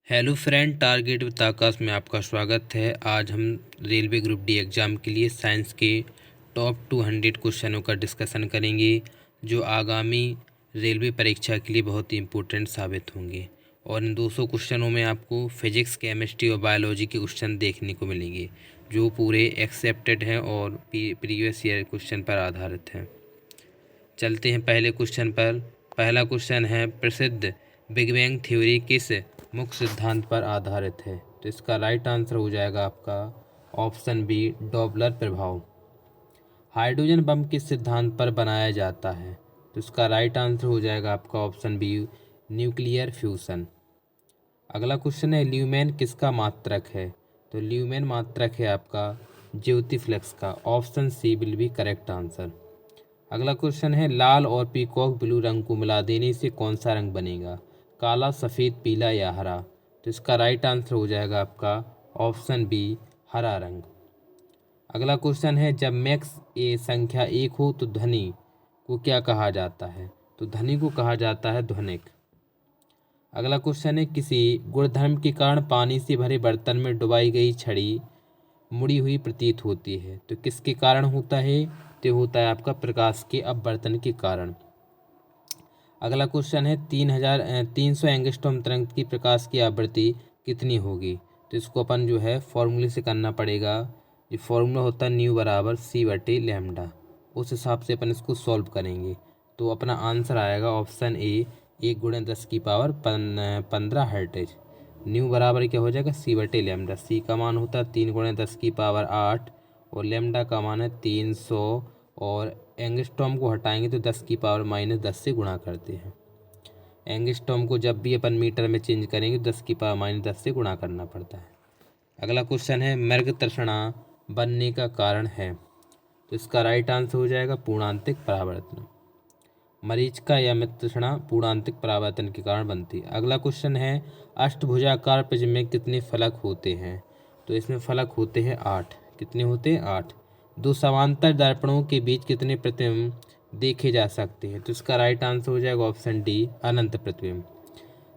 Hello friend, target with आकाश में आपका स्वागत है। आज हम रेलवे ग्रुप डी एग्ज़ाम के लिए साइंस के टॉप 200 क्वेश्चनों का डिस्कशन करेंगे, जो आगामी रेलवे परीक्षा के लिए बहुत ही इम्पोर्टेंट साबित होंगे। और इन 200 क्वेश्चनों में आपको फिजिक्स, केमिस्ट्री और बायोलॉजी के क्वेश्चन देखने को मिलेंगे, जो पूरे एक्सेप्टेड हैं और प्रीवियस ईयर क्वेश्चन पर आधारित हैं। चलते हैं पहले क्वेश्चन पर। पहला क्वेश्चन है, प्रसिद्ध बिग बैंग थ्योरी किस मुख्य सिद्धांत पर आधारित है? तो इसका राइट आंसर हो जाएगा आपका ऑप्शन बी, डॉपलर प्रभाव। हाइड्रोजन बम किस सिद्धांत पर बनाया जाता है? तो इसका राइट आंसर हो जाएगा आपका ऑप्शन बी, न्यूक्लियर फ्यूशन। अगला क्वेश्चन है, ल्यूमेन किसका मात्रक है? तो ल्यूमेन मात्रक है आपका ज्योति फ्लेक्स का। Option C will be correct answer. अगला क्वेश्चन है, लाल और पीकॉक ब्लू रंग को मिला देने से कौन सा रंग बनेगा? काला, सफ़ेद, पीला या हरा? तो इसका राइट आंसर हो जाएगा आपका ऑप्शन बी, हरा रंग। अगला क्वेश्चन है, जब मैक्स ए संख्या 1 हो तो ध्वनि को क्या कहा जाता है? तो ध्वनि को कहा जाता है ध्वनिक। अगला क्वेश्चन है, किसी गुणधर्म के कारण पानी से भरे बर्तन में डुबाई गई छड़ी मुड़ी हुई प्रतीत होती है? तो किसके कारण होता है? तो होता है आपका प्रकाश के अपवर्तन के कारण। अगला क्वेश्चन है, 300 एंगस्ट्रॉम तरंग की प्रकाश की आवृत्ति कितनी होगी? तो इसको अपन जो है फॉर्मूले से करना पड़ेगा। ये फॉर्मूला होता है न्यू बराबर c/λ। उस हिसाब से अपन इसको सॉल्व करेंगे तो अपना आंसर आएगा ऑप्शन ए, 1 × 10⁻15 हर्ट्ज। न्यू बराबर क्या हो जाएगा c/λ। सी का मान होता है 3 × 10⁸ और लेमडा का मान है 300 और एंगस्ट्रॉम को हटाएंगे तो 10⁻−10 से गुणा करते हैं। एंगस्ट्रॉम को जब भी अपन मीटर में चेंज करेंगे 10⁻−10 से गुणा करना पड़ता है। अगला क्वेश्चन है, मृग तृष्णा बनने का कारण है? तो इसका राइट आंसर हो जाएगा पूर्णांतिक परावर्तन। मरीचिका या मृग तृष्णा पूर्णांतिक परावर्तन के कारण बनती है। अगला क्वेश्चन है, अष्टभुजाकार प्रिज्म में कितने फलक होते हैं? तो इसमें फलक होते हैं 8। कितने होते हैं? 8। दो समांतर दर्पणों के बीच कितने प्रतिबिंब देखे जा सकते हैं? तो इसका राइट आंसर हो जाएगा ऑप्शन डी, अनंत प्रतिबिंब।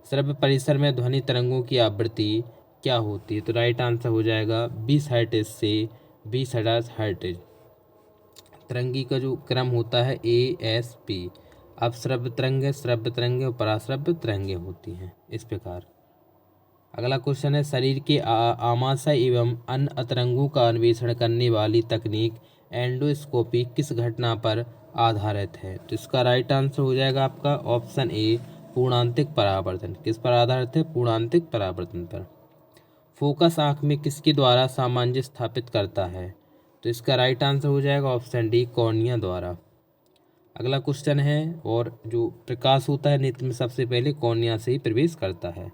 श्रव्य परिसर में ध्वनि तरंगों की आवृत्ति क्या होती है? तो राइट आंसर हो जाएगा 20 हर्ट्ज से 20,000 हर्ट्ज। तरंगी का जो क्रम होता है ASP। अब श्रव्य तरंगे और पराश्रव्य तरंगे होती हैं इस प्रकार। अगला क्वेश्चन है, शरीर के आमाशय एवं अन्य अतरंगों का अन्वेषण करने वाली तकनीक एंडोस्कोपी किस घटना पर आधारित है? तो इसका राइट आंसर हो जाएगा आपका ऑप्शन ए, पूर्णांतिक परावर्तन। किस पर आधारित है? पूर्णांतिक परावर्तन पर। फोकस आँख में किसके द्वारा सामंजस्य स्थापित करता है? तो इसका राइट आंसर हो जाएगा ऑप्शन डी, कॉर्निया द्वारा। अगला क्वेश्चन है, और जो प्रकाश होता है नेत्र में सबसे पहले कॉर्निया से ही प्रवेश करता है।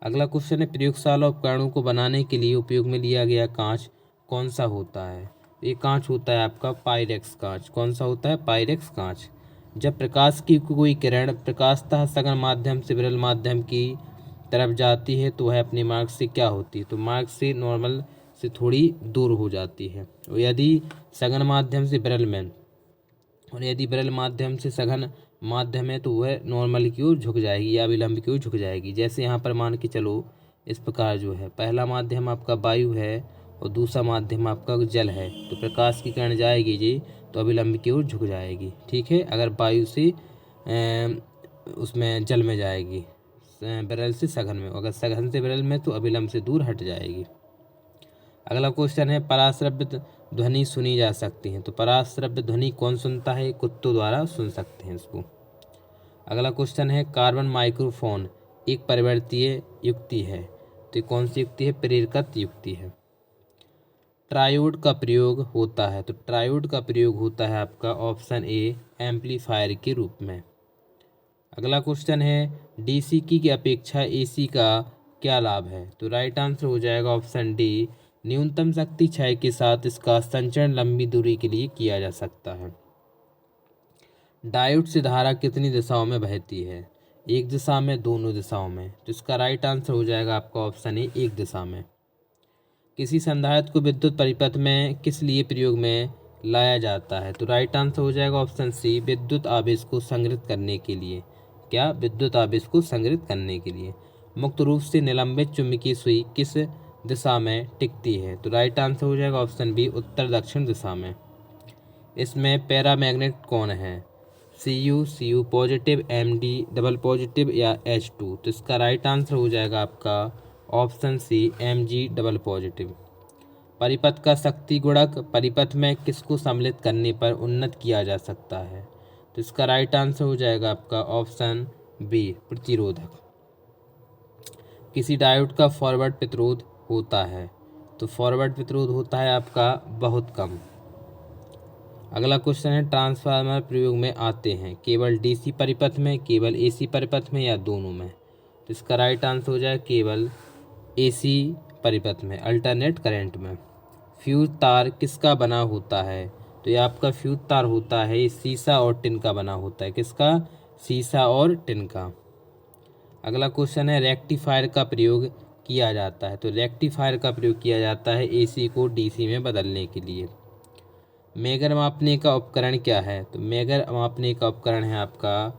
अगला क्वेश्चन है, प्रयोगशाला उपकरणों को बनाने के लिए उपयोग में लिया गया कांच कौन सा होता है? ये कांच होता है आपका पायरेक्स कांच। कौन सा होता है? पायरेक्स कांच। जब प्रकाश की कोई किरण प्रकाशतः सघन माध्यम से विरल माध्यम की तरफ जाती है तो वह अपने मार्ग से क्या होती है? तो मार्ग से नॉर्मल से थोड़ी दूर हो जाती है। और यदि सघन माध्यम से विरल में और यदि विरल माध्यम से सघन माध्यम है तो वह नॉर्मल की ओर झुक जाएगी या विलंब की ओर झुक जाएगी। जैसे यहाँ पर मान के चलो इस प्रकार जो है, पहला माध्यम आपका वायु है और दूसरा माध्यम आपका जल है, तो प्रकाश की किरण जाएगी जी तो अभिलंब की ओर झुक जाएगी। ठीक है, अगर वायु से उसमें जल में जाएगी, विरल से सघन में, अगर सघन से विरल में तो अभिलंब से दूर हट जाएगी। अगला क्वेश्चन है, पराश्रव्य ध्वनि सुनी जा सकती है? तो पराश्रव्य ध्वनि कौन सुनता है? कुत्तों द्वारा सुन सकते हैं इसको। अगला क्वेश्चन है, कार्बन माइक्रोफोन एक परिवर्तीय युक्ति है, तो कौन सी युक्ति है? प्रेरकत्व युक्ति है। ट्रायोड का प्रयोग होता है? तो ट्रायोड का प्रयोग होता है आपका ऑप्शन ए, एम्पलीफायर के रूप में। अगला क्वेश्चन है, DC की अपेक्षा AC का क्या लाभ है? तो राइट आंसर हो जाएगा ऑप्शन डी, न्यूनतम शक्ति क्षय के साथ इसका संचरण लंबी दूरी के लिए किया जा सकता है। डायोड से धारा कितनी दिशाओं में बहती है? एक दिशा में, दोनों दिशाओं में? तो इसका राइट आंसर हो जाएगा आपका ऑप्शन ए, एक दिशा में। किसी संधारित्र को विद्युत परिपथ में किस लिए प्रयोग में लाया जाता है? तो राइट आंसर हो जाएगा ऑप्शन सी, विद्युत आवेश को संग्रहित करने के लिए। क्या? विद्युत आवेश को संग्रहित करने के लिए। मुक्त रूप से निलंबित चुंबकीय सुई किस दिशा में टिकती है? तो राइट आंसर हो जाएगा ऑप्शन बी, उत्तर दक्षिण दिशा में। इसमें पैरामैग्नेट कौन है? Cu positive, Md double positive या H2? तो इसका राइट आंसर हो जाएगा आपका option C, Mg double positive. परिपथ का शक्ति गुणक परिपथ में किसको सम्मिलित करने पर उन्नत किया जा सकता है? तो इसका राइट आंसर हो जाएगा आपका ऑप्शन बी, प्रतिरोधक। किसी डायोड का फॉरवर्ड प्रतिरोध होता है? तो फॉरवर्ड प्रतिरोध होता है आपका बहुत कम। अगला क्वेश्चन है, ट्रांसफार्मर प्रयोग में आते हैं केवल डीसी परिपथ में, केवल एसी परिपथ में या दोनों में? तो इसका राइट आंसर हो जाए केवल एसी परिपथ में, अल्टरनेट करंट में। फ्यूज तार किसका बना होता है? तो ये आपका फ्यूज तार होता है, ये सीसा और टिन का बना होता है। किसका? सीसा और टिन का। अगला क्वेश्चन है, रेक्टिफायर का प्रयोग किया जाता है? तो रेक्टिफायर का प्रयोग किया जाता है एसी को डीसी में बदलने के लिए। मेगर मापने का उपकरण क्या है? तो मेगर मापने का उपकरण है आपका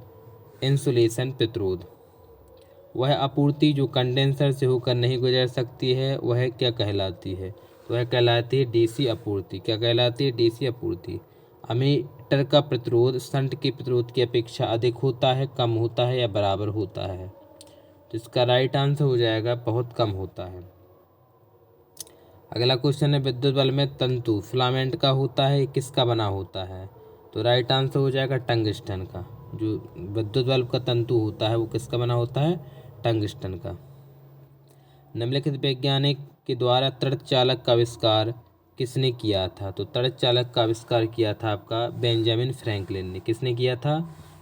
इंसुलेशन प्रतिरोध। वह आपूर्ति जो कंडेंसर से होकर नहीं गुजर सकती है वह क्या कहलाती है? तो वह कहलाती है डीसी आपूर्ति। क्या कहलाती है? डीसी आपूर्ति। अमीटर का प्रतिरोध शंट के प्रतिरोध की अपेक्षा अधिक होता है, कम होता है या बराबर होता है? तो इसका राइट आंसर हो जाएगा बहुत कम होता है। अगला क्वेश्चन है, विद्युत बल्ब में तंतु फिलामेंट का होता है, किसका बना होता है? तो राइट आंसर हो जाएगा टंगस्टन का। जो विद्युत बल्ब का तंतु होता है वो किसका बना होता है? टंगस्टन का। निम्नलिखित वैज्ञानिक के द्वारा त्वरित चालक का आविष्कार किसने किया था? तो त्वरित चालक का आविष्कार किया था आपका बेंजामिन फ्रैंकलिन ने। किसने किया था?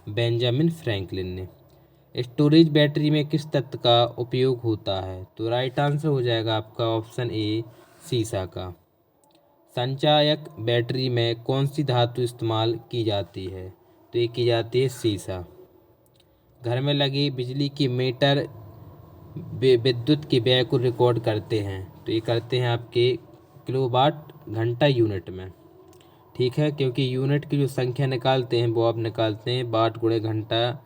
बेंजामिन फ्रैंकलिन ने। स्टोरेज बैटरी में किस तत्व का उपयोग होता है? तो राइट आंसर हो जाएगा आपका ऑप्शन ए, सीसा का। संचायक बैटरी में कौन सी धातु इस्तेमाल की जाती है? तो ये की जाती है सीसा। घर में लगी बिजली की मीटर विद्युत के व्यय को रिकॉर्ड करते हैं, तो ये करते हैं आपके किलोवाट घंटा यूनिट में। ठीक है, क्योंकि यूनिट की जो संख्या निकालते हैं वो आप निकालते हैं वाट गुणे घंटा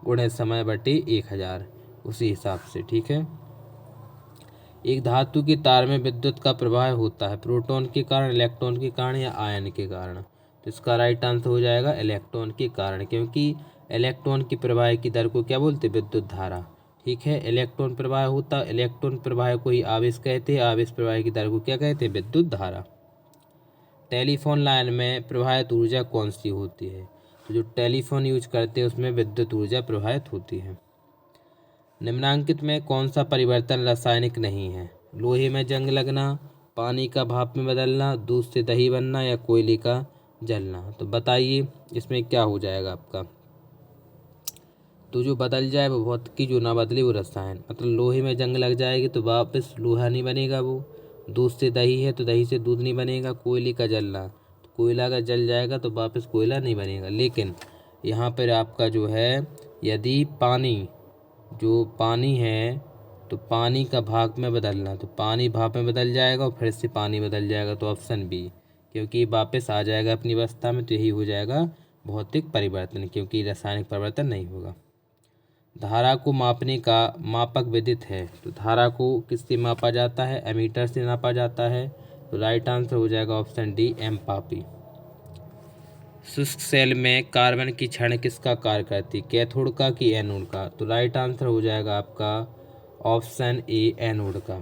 गुणे समय बटे 1000, उसी हिसाब से। ठीक है। एक धातु के तार में विद्युत का प्रवाह होता है प्रोटॉन के कारण, इलेक्ट्रॉन के कारण या आयन के कारण? तो इसका राइट आंसर हो जाएगा इलेक्ट्रॉन के कारण, क्योंकि इलेक्ट्रॉन की प्रवाह की दर को क्या बोलते हैं? विद्युत धारा। ठीक है, इलेक्ट्रॉन प्रवाह होता, इलेक्ट्रॉन प्रवाह को ही आवेश कहते हैं, आवेश प्रवाह की दर को क्या कहते हैं? विद्युत धारा। टेलीफोन लाइन में प्रवाहित ऊर्जा कौन सी होती है? तो जो टेलीफोन यूज करते हैं उसमें विद्युत ऊर्जा प्रवाहित होती है। निम्नांकित में कौन सा परिवर्तन रासायनिक नहीं है? लोहे में जंग लगना, पानी का भाप में बदलना, दूध से दही बनना या कोयले का जलना? तो बताइए इसमें क्या हो जाएगा आपका? तो जो बदल जाए वो भौतिकी, जो ना बदले वो रसायन। मतलब लोहे में जंग लग जाएगी तो वापस लोहा नहीं बनेगा वो। दूध से दही है तो दही से दूध नहीं बनेगा। कोयले का जलना, तो कोयला का जल जाएगा तो वापस कोयला नहीं बनेगा। लेकिन यहाँ पर आपका जो है, यदि पानी है तो पानी का भाप में बदलना, तो पानी भाप में बदल जाएगा और फिर से पानी बदल जाएगा, तो ऑप्शन बी, क्योंकि वापस आ जाएगा अपनी अवस्था में, तो यही हो जाएगा भौतिक परिवर्तन, क्योंकि रासायनिक परिवर्तन नहीं होगा। धारा को मापने का मापक विदित है, तो धारा को किससे मापा जाता है? एमीटर से नापा जाता है। तो राइट आंसर हो जाएगा ऑप्शन डी, एम्पापी। शुष्क सेल में कार्बन की छड़ किसका कार्य करती है? कैथोड का कि एनोड का? तो राइट आंसर हो जाएगा आपका ऑप्शन ए, एनोड का।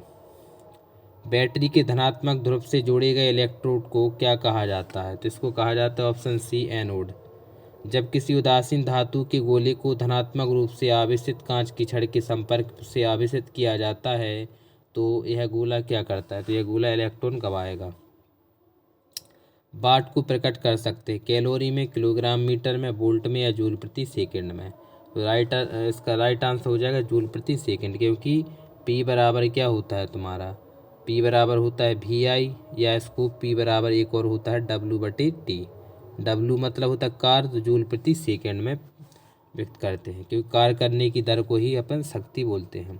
बैटरी के धनात्मक ध्रुव से जोड़े गए इलेक्ट्रोड को क्या कहा जाता है? तो इसको कहा जाता है ऑप्शन सी, एनोड। जब किसी उदासीन धातु के गोले को धनात्मक रूप से आवेशित कांच की छड़ के संपर्क से आवेशित किया जाता है तो यह गोला क्या करता है? तो यह गोला इलेक्ट्रॉन गवाएगा। वाट को प्रकट कर सकते हैं कैलोरी में, किलोग्राम मीटर में, वोल्ट में या जूल प्रति सेकंड में? तो इसका राइट आंसर हो जाएगा जूल प्रति सेकंड, क्योंकि P बराबर क्या होता है तुम्हारा? P बराबर होता है VI, या इसको P बराबर एक और होता है W/T। W मतलब होता है कार्य, तो जूल प्रति सेकंड में व्यक्त करते हैं, क्योंकि कार्य करने की दर को ही अपन शक्ति बोलते हैं।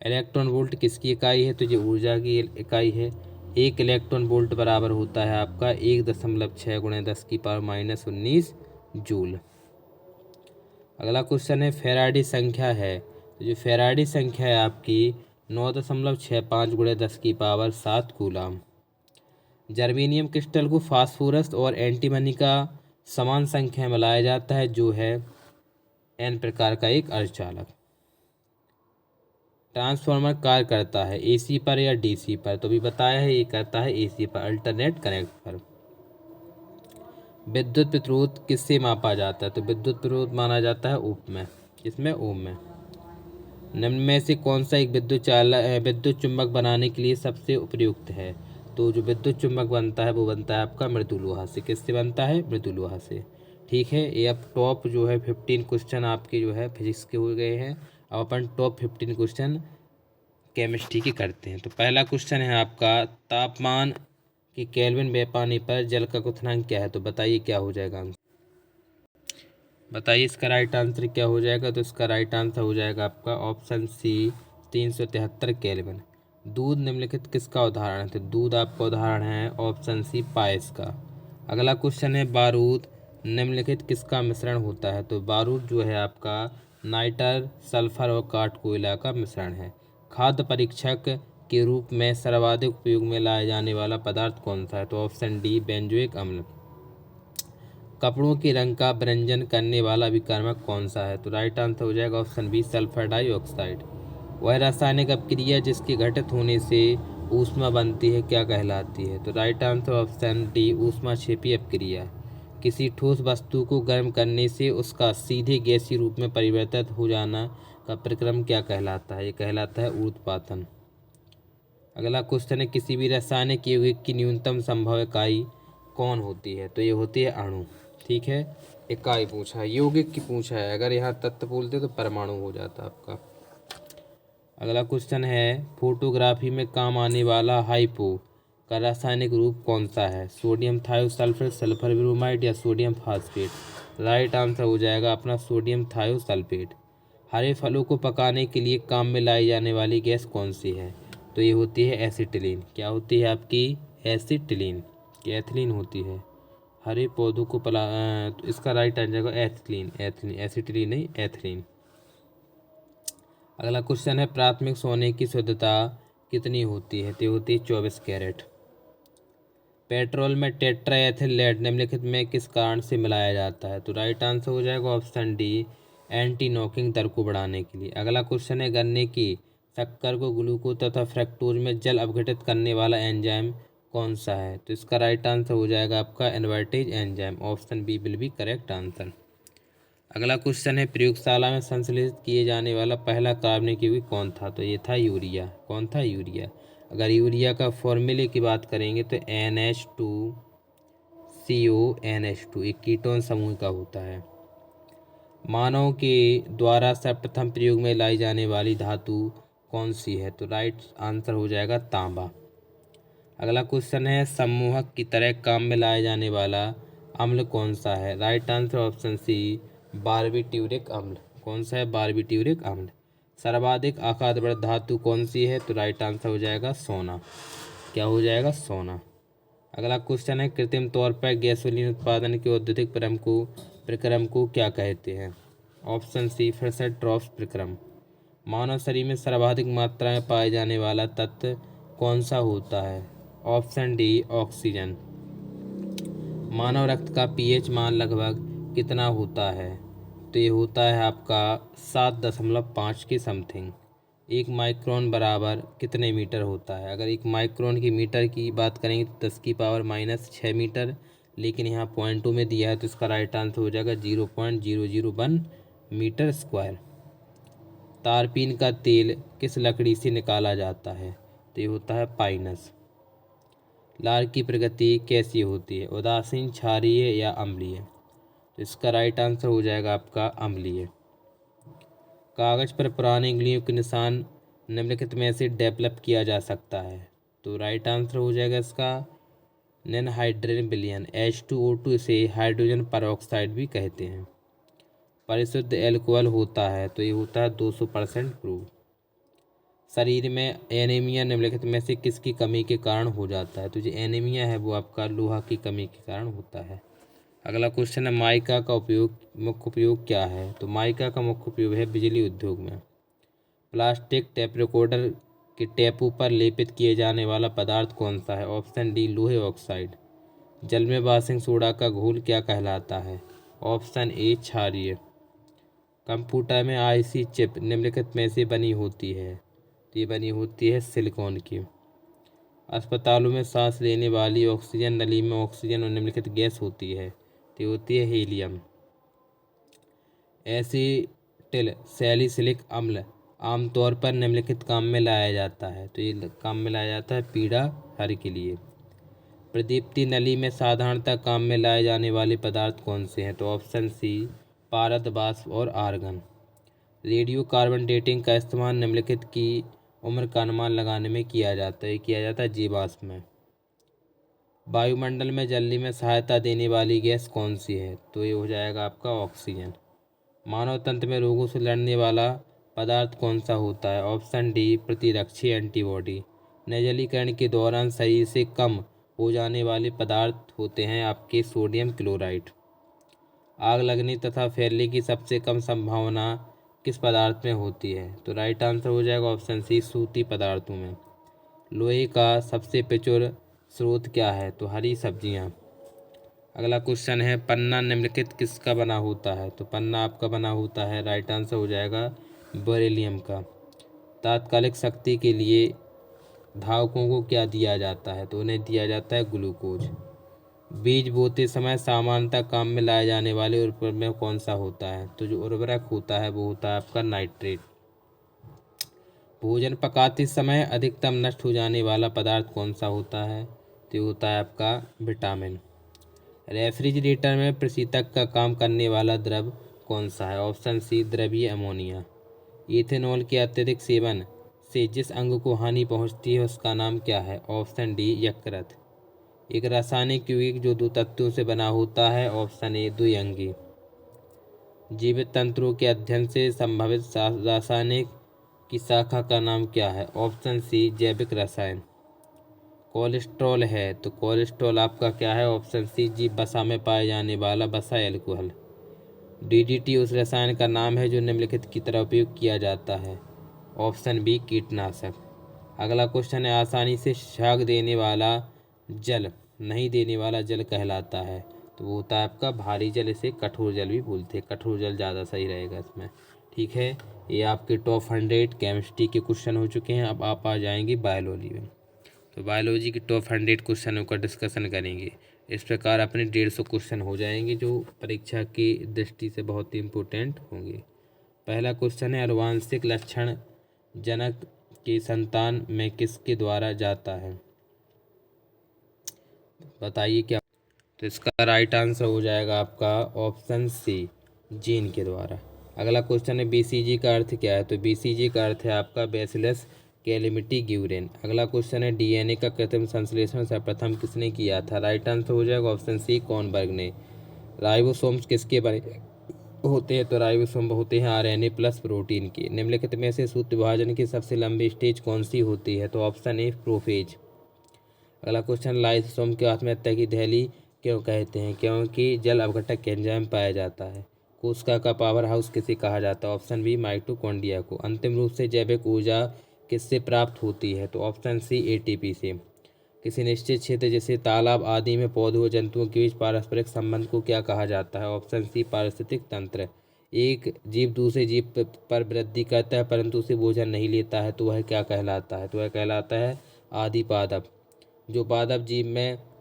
इलेक्ट्रॉन वोल्ट किसकी इकाई है? तो ये ऊर्जा की इकाई है। 1 इलेक्ट्रॉन वोल्ट बराबर होता है आपका 1.6 × 10⁻⁻19 जूल। अगला क्वेश्चन है, फैराडे संख्या है तो जो फेराडी संख्या है आपकी 9.65 गुणे 10⁻7 कूलम। जर्मेनियम क्रिस्टल को फास्फोरस और एंटीमनी का समान संख्या में मिलाया जाता है, जो है एन प्रकार का एक अर्धचालक। ट्रांसफार्मर कार्य करता है एसी पर या डीसी पर, तो भी बताया है ये करता है एसी पर, अल्टरनेट कनेक्ट पर। विद्युत प्रतिरोध किससे मापा जाता है? तो विद्युत प्रतिरोध माना जाता है ओम में। किसमें? ओम में। निम्न में से कौन सा एक विद्युत चुंबक बनाने के लिए सबसे उपयुक्त है? तो जो विद्युत चुंबक बनता है वो बनता है आपका मृदु लोहा से। किससे बनता है? मृदु लोहा से। ठीक है, ये अब टॉप जो है 15 क्वेश्चन आपके जो है फिजिक्स के हो गए हैं। अब अपन टॉप 15 क्वेश्चन केमिस्ट्री के करते हैं। तो पहला क्वेश्चन है आपका, तापमान के केल्विन में पानी पर जल का क्वथनांक क्या है? तो बताइए क्या हो जाएगा आंसर, बताइए इसका राइट आंसर क्या हो जाएगा? तो इसका राइट आंसर हो जाएगा आपका ऑप्शन सी 373 केल्विन। दूध निम्नलिखित किसका उदाहरण है? तो दूध आपका उदाहरण है ऑप्शन सी पायस का। अगला क्वेश्चन है, बारूद निम्नलिखित किसका मिश्रण होता है? तो बारूद जो है आपका नाइटर, सल्फर और काठ कोयला का मिश्रण है। खाद्य परीक्षक के रूप में सर्वाधिक उपयोग में लाया जाने वाला पदार्थ कौन सा है? तो ऑप्शन डी बेंजोइक अम्ल। कपड़ों के रंग का व्यंजन करने वाला विकर्मक कौन सा है? तो राइट आंसर हो जाएगा ऑप्शन बी सल्फर डाइऑक्साइड। वह रासायनिक अपक्रिया जिसके घटित होने से ऊष्मा बनती है क्या कहलाती है? तो राइट आंसर ऑप्शन डी ऊष्माक्षेपी अपक्रिया। किसी ठोस वस्तु को गर्म करने से उसका सीधे गैसीय रूप में परिवर्तित हो जाना का प्रक्रम क्या कहलाता है? ये कहलाता है ऊर्ध्वपातन। अगला क्वेश्चन है, किसी भी रासायनिक यौगिक की न्यूनतम संभव इकाई कौन होती है? तो ये होती है अणु। ठीक है, इकाई पूछा है, यौगिक की पूछा है। अगर यहाँ तत्व बोलते तो परमाणु हो जाता आपका। अगला क्वेश्चन है, फोटोग्राफी में काम आने वाला हाइपो का रासायनिक रूप कौन सा है? सोडियम थायोसल्फेट, सल्फर ब्रोमाइड या सोडियम फास्फेट? राइट आंसर हो जाएगा अपना सोडियम थायोसल्फेट। हरे फलों को पकाने के लिए काम में लाई जाने वाली गैस कौन सी है? तो ये होती है एसिटिलीन। क्या होती है आपकी? एसिटिलीन। एथिलीन होती है। हरे पौधों को तो इसका राइट आंसर जाएगा एथिलीन। एथिलीन, एसिटिलीन नहीं, एथिलीन। अगला क्वेश्चन है, प्राथमिक सोने की शुद्धता कितनी होती है? तो होती है 24 कैरेट। पेट्रोल में टेट्राएथिल लेड निम्नलिखित में किस कारण से मिलाया जाता है? तो राइट आंसर हो जाएगा ऑप्शन डी एंटी नॉकिंग दर को बढ़ाने के लिए। अगला क्वेश्चन है, गन्ने की शक्कर को ग्लूकोज तथा फ्रक्टोज में जल अपघटित करने वाला एंजाइम कौन सा है? तो इसका राइट आंसर हो जाएगा आपका invertase enzyme. Option B will be correct answer. अगला क्वेश्चन है, प्रयोगशाला में संश्लेषित किए जाने वाला पहला कार्बनिक यौगिक कौन था? तो ये था यूरिया। कौन था? यूरिया। अगर यूरिया का फॉर्मूले की बात करेंगे तो NH2CO एक कीटोन समूह का होता है। मानव के द्वारा सर्वप्रथम प्रयोग में लाई जाने वाली धातु कौन सी है? तो राइट आंसर हो जाएगा तांबा। अगला क्वेश्चन है, सम्मोहक की तरह काम में लाया जाने वाला अम्ल कौन सा है? राइट आंसर ऑप्शन सी बारबीट्यूरिक अम्ल। कौन सा है? बारबीट्यूरिक अम्ल। सर्वाधिक आघातवर्धक धातु कौन सी है? तो राइट आंसर हो जाएगा सोना। क्या हो जाएगा? सोना। अगला क्वेश्चन है, कृत्रिम तौर पर गैसोलीन उत्पादन के औद्योगिक प्रक्रम को क्या कहते हैं? ऑप्शन सी फिर से ट्रॉप्स प्रक्रम। मानव शरीर में सर्वाधिक मात्रा में पाए जाने वाला तत्व कौन सा होता है? Option D oxygen. मानव रक्त का पीएच मान लगभग कितना होता है? तो ये होता है आपका 7.5 के समथिंग। एक माइक्रोन बराबर कितने मीटर होता है? अगर एक माइक्रोन की मीटर की बात करेंगे तो 10⁻⁻6 मीटर, लेकिन यहाँ पॉइंटों में दिया है तो इसका राइट आंसर हो जाएगा 0.001 मीटर स्क्वायर। तारपीन का तेल किस लकड़ी से निकाला जाता है? तो ये होता है पाइनस। लार की प्रगति कैसी होती है? उदासीन, क्षारीय या अम्लीय? तो इसका राइट आंसर हो जाएगा आपका अम्लीय। कागज पर पुराने उंगलियों के निशान निम्नलिखित में से डेवलप किया जा सकता है? तो राइट आंसर हो जाएगा इसका नॉनहाइड्रेन विलयन। H2O2 से हाइड्रोजन परऑक्साइड भी कहते हैं। परिशुद्ध एल्कोहल होता है? तो ये होता है 200% प्रूव। शरीर में एनीमिया निम्नलिखित में से किसकी कमी के कारण हो जाता है? तो जो एनीमिया है वो आपका लोहा की कमी के कारण होता है। अगला क्वेश्चन है, माइका का मुख्य उपयोग क्या है? तो माइका का मुख्य उपयोग है बिजली उद्योग में। प्लास्टिक टेप रिकॉर्डर के टेपू पर लेपित किए जाने वाला पदार्थ कौन सा है? ऑप्शन डी लोहे ऑक्साइड। जल में बासिंग सोडा का घोल क्या कहलाता है? ऑप्शन ए क्षारीय। कंप्यूटर में आईसी चिप निम्नलिखित में से बनी होती है? तो ये बनी होती है सिलिकॉन की। अस्पतालों में सांस लेने वाली ऑक्सीजन नली में ऑक्सीजन और निम्नलिखित गैस होती है? तो ये होती है हीलियम। एसिटिल सैलिसिलिक अम्ल आमतौर पर निम्नलिखित काम में लाया जाता है? तो ये काम में लाया जाता है पीड़ा हर के लिए। प्रदीप्ति नली में साधारणतः काम में लाए जाने वाले पदार्थ कौन से हैं? तो ऑप्शन सी पारद वाष्प और आर्गन। रेडियो कार्बन डेटिंग का इस्तेमाल निम्नलिखित की उम्र का अनुमान लगाने में किया जाता है जीवाश्म में। वायुमंडल में जलने में सहायता देने वाली गैस कौन सी है? तो ये हो जाएगा आपका ऑक्सीजन। मानव तंत्र में रोगों से लड़ने वाला पदार्थ कौन सा होता है? ऑप्शन डी प्रतिरक्षी एंटीबॉडी। निर्जलीकरण के दौरान शरीर से कम हो जाने वाले पदार्थ होते हैं आपके सोडियम क्लोराइड। आग लगने तथा फैलने की सबसे कम संभावना किस पदार्थ में होती है? तो राइट आंसर हो जाएगा ऑप्शन सी सूती पदार्थों में। लोहे का सबसे प्रचुर स्रोत क्या है? तो हरी सब्जियां। अगला क्वेश्चन है पन्ना निम्नलिखित किसका बना होता है? तो पन्ना आपका बना होता है, राइट आंसर हो जाएगा बेरिलियम का। तात्कालिक शक्ति के लिए धावकों को क्या दिया जाता है? तो उन्हें दिया जाता है ग्लूकोज। बीज बोते समय सामान्यतः काम में लाए जाने वाले उर्वरक में कौन सा होता है? तो जो उर्वरक होता है वो होता है आपका नाइट्रेट। भोजन पकाते समय अधिकतम नष्ट हो जाने वाला पदार्थ कौन सा होता है? तो ये होता है आपका विटामिन। रेफ्रिजरेटर में प्रशीतक का काम करने वाला द्रव कौन सा है? ऑप्शन सी द्रवीय अमोनिया। इथेनॉल के अत्यधिक सेवन से जिस अंग को हानि पहुंचती है उसका नाम क्या है? ऑप्शन डी यकृत। एक रासायनिक यौगिक जो दो तत्वों से बना होता है? ऑप्शन ए द्विअंगी। जीवित तंत्रों के अध्ययन से संभावित रासायनिक की शाखा का नाम क्या है? ऑप्शन सी जैविक रसायन। कोलेस्ट्रॉल है तो कोलेस्ट्रॉल आपका क्या है? ऑप्शन सी जीव वसा में पाए जाने वाला वसा एल्कोहल। डीडीटी उस रसायन का नाम है जो निम्नलिखित की तरह उपयोग किया जाता है? ऑप्शन बी कीटनाशक। अगला क्वेश्चन है आसानी से झाग देने वाला जल नहीं देने वाला जल कहलाता है? तो वो होता है आपका भारी जल, इसे कठोर जल भी बोलते हैं। कठोर जल ज़्यादा सही रहेगा इसमें। ठीक है, ये आपके टॉप 100 केमिस्ट्री के क्वेश्चन हो चुके हैं। अब आप आ जाएंगे बायोलॉजी में। तो बायोलॉजी के टॉप 100 क्वेश्चनों का डिस्कशन करेंगे। इस प्रकार अपने 150 क्वेश्चन हो जाएंगे जो परीक्षा की दृष्टि से बहुत ही इम्पोर्टेंट होंगे। पहला क्वेश्चन है आनुवांशिक लक्षण जनक की संतान में किसके द्वारा जाता है? बताइए क्या? तो इसका राइट आंसर हो जाएगा आपका ऑप्शन सी जीन के द्वारा। अगला क्वेश्चन है बीसीजी का अर्थ क्या है? तो बीसीजी का अर्थ है आपका बैसिलस कैलेमिटी ग्यूरेन। अगला क्वेश्चन है डीएनए का कृत्रिम संश्लेषण सर्वप्रथम किसने किया था? राइट आंसर हो जाएगा ऑप्शन सी कॉर्नबर्ग ने। राइबोसोम्स किसके बने होते हैं? तो राइबोसोम होते हैं आरएनए प्लस प्रोटीन के। निम्नलिखित में से सूत्र विभाजन की सबसे लंबी स्टेज कौन सी होती है? तो ऑप्शन ए प्रोफेज। अगला क्वेश्चन लाइसोसोम के आत्महत्या की दहली क्यों कहते हैं? क्योंकि जल अपघटक एंजाइम पाया जाता है। कोशिका का पावर हाउस किसे कहा जाता है? ऑप्शन बी माइटोकॉन्ड्रिया को। अंतिम रूप से जैविक ऊर्जा किससे प्राप्त होती है? तो ऑप्शन सी एटीपी से। किसी निश्चित क्षेत्र जैसे तालाब आदि में पौधों और जंतुओं के बीच पारस्परिक संबंध को क्या कहा जाता है? ऑप्शन सी पारिस्थितिक तंत्र। एक जीव दूसरे जीव पर वृद्धि करता है परंतु उसे भोजन नहीं लेता है तो वह क्या कहलाता है? तो वह कहलाता है आदि पादप। जो पादप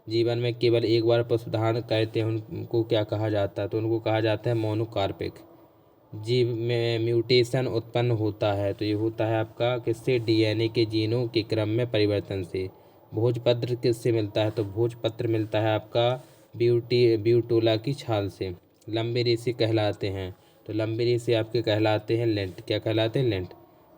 जीवन में केवल एक बार पशुधारण करते हैं उनको क्या कहा जाता है? तो उनको कहा जाता है मोनोकार्पिक। जीव में म्यूटेशन उत्पन्न होता है तो ये होता है आपका किससे? डीएनए के जीनों के क्रम में परिवर्तन से। भोजपत्र किससे मिलता है? तो भोजपत्र मिलता है आपका ब्यूटोला की छाल से। लंबे रेशे कहलाते हैं तो लंबे रेशे आपके कहलाते हैं लेंट। क्या कहलाते हैं? लेंट।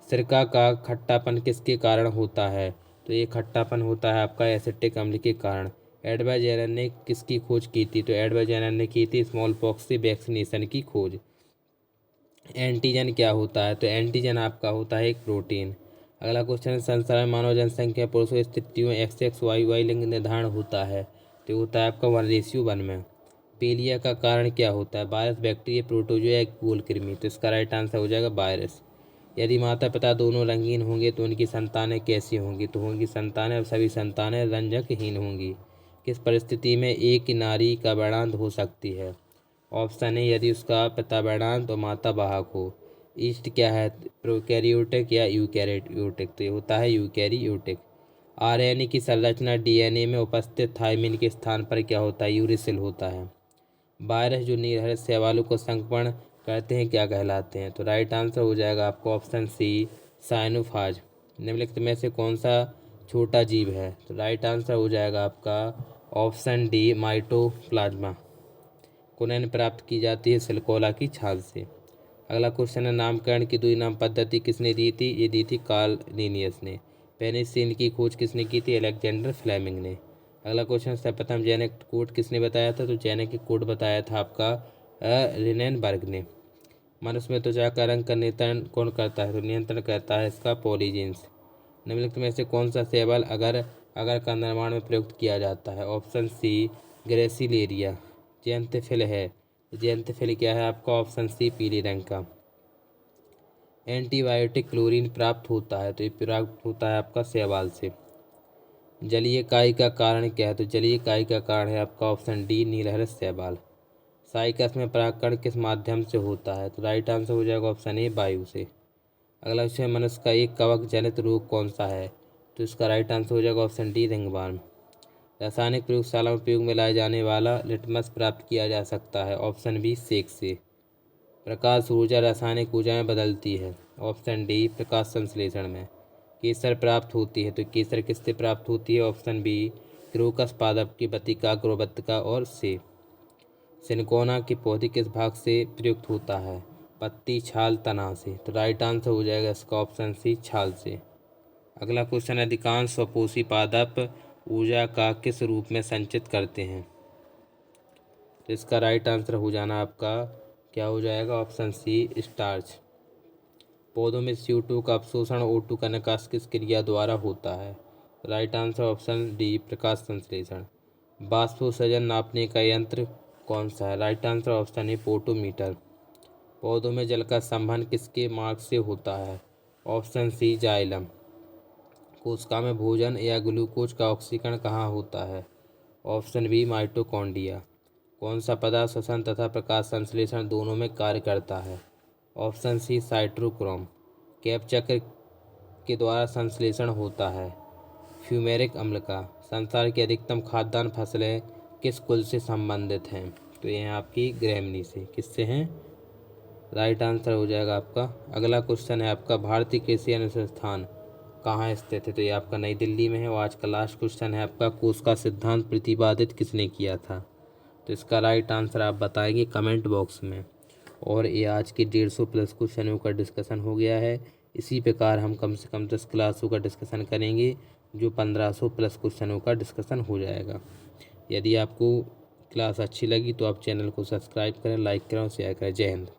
सिरका का खट्टापन किसके कारण होता है? तो ये खट्टापन होता है आपका एसिटिक अम्ल के कारण। एडवर्ड जेनर ने किसकी खोज की थी? तो एडवर्ड जेनर ने की थी स्मॉल पॉक्स से वैक्सीनेशन की खोज। एंटीजन क्या होता है? तो एंटीजन आपका होता है एक प्रोटीन। अगला क्वेश्चन संसार में मानव जनसंख्या पुरुषों स्थितियों XXYY लिंग निर्धारण होता है तो होता है आपका 1:1 में। पीलिया का कारण क्या होता है? वायरस, बैक्टीरिया, प्रोटोजोआ या गोल कृमि? तो इसका राइट आंसर हो जाएगा वायरस। यदि माता पिता दोनों रंगीन होंगे तो उनकी संतानें कैसी होंगी? तो होंगी संतानें, सभी संतानें रंजकहीन होंगी। किस परिस्थिति में एक नारी का वर्णांत हो सकती है? ऑप्शन ए, यदि उसका पिता वर्णांत और माता वाहक हो। ईस्ट क्या है, प्रोकैरियोटिक या यूकैरियोटिक? तो ये होता है यूकैरियोटिक। आरएनए की संरचना डीएनए में उपस्थित थायमिन के स्थान पर क्या होता है? यूरेसिल होता है। वायरस जो नीलहरित शैवालों को संक्रमण करते हैं क्या कहलाते हैं? तो राइट आंसर हो जाएगा आपको ऑप्शन सी, साइनोफाज। निम्नलिखित में से कौन सा छोटा जीव है? तो राइट आंसर हो जाएगा आपका ऑप्शन डी, माइटोप्लाज्मा। कुनैन प्राप्त की जाती है सिलकोला की छाल से। अगला क्वेश्चन है, नामकरण की दूसरी नाम पद्धति किसने दी थी? ये दी थी कार्ल लिनियस ने। पेनिसिलिन की खोज किसने की थी? अलेक्जेंडर फ्लेमिंग ने। अगला क्वेश्चन, सर्वप्रथम जेनेटिक कोड किसने बताया था? तो जेनेटिक कोड बताया था आपका रिनेनबर्ग ने। मनुष्य में त्वचा का रंग का नियंत्रण कौन करता है? तो नियंत्रण करता है इसका पॉलीजीन्स। निम्नलिखित में से कौन सा शैवाल अगर अगर का निर्माण में प्रयुक्त किया जाता है? ऑप्शन सी, ग्रेसिलेरिया। जेंथेफिल है। जेंथेफिल क्या है आपका? ऑप्शन सी, पीले रंग का। एंटीबायोटिक क्लोरीन प्राप्त होता है, तो ये प्राप्त होता है आपका शैवाल से। जलीय काई का कारण क्या है? तो जलीय काई का कारण है आपका ऑप्शन डी, नीलहरित शैवाल। साइकस में परागकण किस माध्यम से होता है? तो राइट आंसर हो जाएगा ऑप्शन ए, वायु से। अगला विषय, मनुष्य का एक कवक जनित रोग कौन सा है? तो इसका राइट आंसर हो जाएगा ऑप्शन डी, रिंगवर्म। रासायनिक प्रयोगशाला में उपयोग में लाए जाने वाला लिटमस प्राप्त किया जा सकता है? ऑप्शन बी, सेक से। प्रकाश ऊर्जा रासायनिक ऊर्जा में बदलती है? ऑप्शन डी, प्रकाश संश्लेषण में। केसर प्राप्त होती है, तो केसर किससे प्राप्त होती है? ऑप्शन बी, क्रोकस पादप की बतिका, ग्रोबत्तिका और से। सिनकोना के पौधे किस भाग से प्रयुक्त होता है? पत्ती, छाल, तना से। तो राइट आंसर हो जाएगा इसका ऑप्शन सी, छाल से। अगला क्वेश्चन, अधिकांश स्वपोषी पादप ऊर्जा का किस रूप में संचित करते हैं? तो इसका राइट आंसर हो जाना आपका क्या हो जाएगा? Option C, starch. पौधों में CO2 का अवशोषण O2 का निकास किस क्रिया द्वारा होता है? राइट आंसर ऑप्शन डी, प्रकाश संश्लेषण। बाष्पोत्सर्जन नापने का यंत्र कौन सा है? Right answer option A, potometer. पौधों में जल का संवहन किसके मार्ग से होता है? Option C, xylem. कोशिका में भोजन या ग्लूकोज का ऑक्सीकरण कहाँ होता है? Option B, mitochondria. कौन सा पदार्थ श्वसन तथा प्रकाश संश्लेषण दोनों में कार्य करता है? ऑप्शन सी, साइटोक्रोम। कैप चक्र के द्वारा संश्लेषण होता है फ्यूमेरिक अम्ल का। संसार की अधिकतम खाद्यान्न फसलें किस कुल से संबंधित हैं? तो ये हैं आपकी ग्रैमनी से। किससे हैं? राइट आंसर हो जाएगा आपका। अगला क्वेश्चन है आपका, भारतीय कृषि अनुसंधान कहाँ स्थित है? तो ये आपका नई दिल्ली में है। और आज का लास्ट क्वेश्चन है आपका, कोश का सिद्धांत प्रतिपादित किसने किया था? तो इसका राइट आंसर आप बताएंगे कमेंट बॉक्स में। और ये आज के 150 प्लस क्वेश्चनों का डिस्कशन हो गया है। इसी प्रकार हम कम से कम 10 क्लासों का डिस्कशन करेंगे, जो 1500 प्लस क्वेश्चनों का डिस्कशन हो जाएगा। यदि आपको क्लास अच्छी लगी तो आप चैनल को सब्सक्राइब करें, लाइक करें और शेयर करें। जय हिंद।